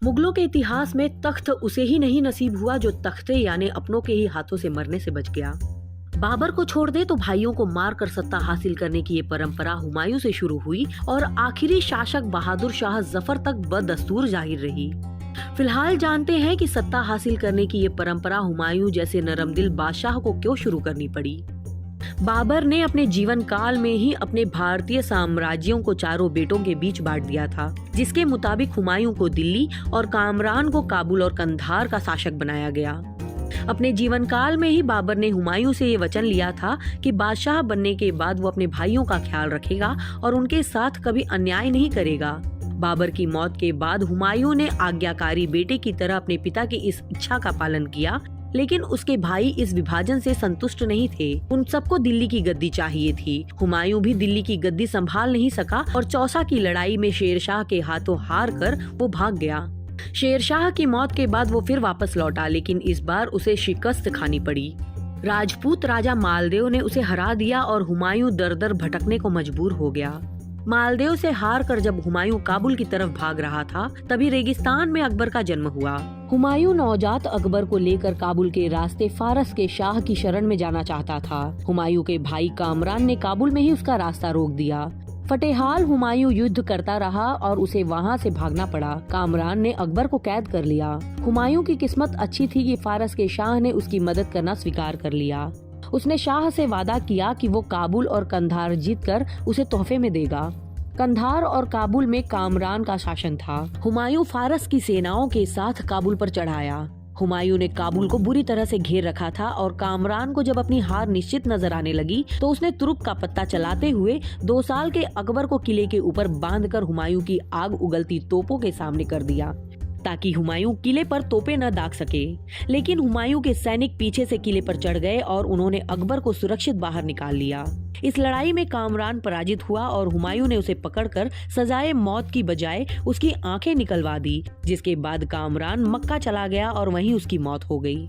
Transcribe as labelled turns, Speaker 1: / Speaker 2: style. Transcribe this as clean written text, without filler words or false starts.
Speaker 1: मुगलों के इतिहास में तख्त उसे ही नहीं नसीब हुआ जो तख्ते यानी अपनों के ही हाथों से मरने से बच गया। बाबर को छोड़ दे तो भाइयों को मार कर सत्ता हासिल करने की ये परंपरा हुमायूं से शुरू हुई और आखिरी शासक बहादुर शाह जफर तक बदस्तूर जाहिर रही। फिलहाल जानते हैं कि सत्ता हासिल करने की ये परंपरा हुमायूं जैसे नरमदिल बादशाह को क्यों शुरू करनी पड़ी। बाबर ने अपने जीवन काल में ही अपने भारतीय साम्राज्यों को चारों बेटों के बीच बांट दिया था, जिसके मुताबिक हुमायूं को दिल्ली और कामरान को काबुल और कंधार का शासक बनाया गया। अपने जीवन काल में ही बाबर ने हुमायूं से ये वचन लिया था कि बादशाह बनने के बाद वो अपने भाइयों का ख्याल रखेगा और उनके साथ कभी अन्याय नहीं करेगा। बाबर की मौत के बाद हुमायूं ने आज्ञाकारी बेटे की तरह अपने पिता की इस इच्छा का पालन किया, लेकिन उसके भाई इस विभाजन से संतुष्ट नहीं थे। उन सबको दिल्ली की गद्दी चाहिए थी। हुमायूं भी दिल्ली की गद्दी संभाल नहीं सका और चौसा की लड़ाई में शेरशाह के हाथों हार कर वो भाग गया। शेरशाह की मौत के बाद वो फिर वापस लौटा, लेकिन इस बार उसे शिकस्त खानी पड़ी। राजपूत राजा मालदेव ने उसे हरा दिया और हुमायूं दर दर भटकने को मजबूर हो गया। मालदेव से हार कर जब हुमायूं काबुल की तरफ भाग रहा था, तभी रेगिस्तान में अकबर का जन्म हुआ। हुमायूं नवजात अकबर को लेकर काबुल के रास्ते फारस के शाह की शरण में जाना चाहता था। हुमायूं के भाई कामरान ने काबुल में ही उसका रास्ता रोक दिया। फतेहाल हुमायूं युद्ध करता रहा और उसे वहां से भागना पड़ा। कामरान ने अकबर को कैद कर लिया। हुमायूं की किस्मत अच्छी थी कि फारस के शाह ने उसकी मदद करना स्वीकार कर लिया। उसने शाह से वादा किया कि वो काबुल और कंधार जीतकर उसे तोहफे में देगा। कंधार और काबुल में कामरान का शासन था। हुमायूं फारस की सेनाओं के साथ काबुल पर चढ़ाया। हुमायूं ने काबुल को बुरी तरह से घेर रखा था और कामरान को जब अपनी हार निश्चित नजर आने लगी तो उसने तुरुप का पत्ता चलाते हुए 2 साल के अकबर को किले के ऊपर बांधकर हुमायूं की आग उगलती तोपों के सामने कर दिया, ताकि हुमायूं किले पर तोपे न दाग सके। लेकिन हुमायूं के सैनिक पीछे से किले पर चढ़ गए और उन्होंने अकबर को सुरक्षित बाहर निकाल लिया। इस लड़ाई में कामरान पराजित हुआ और हुमायूं ने उसे पकड़कर सजाए मौत की बजाय उसकी आंखें निकलवा दी, जिसके बाद कामरान मक्का चला गया और वहीं उसकी मौत हो गई।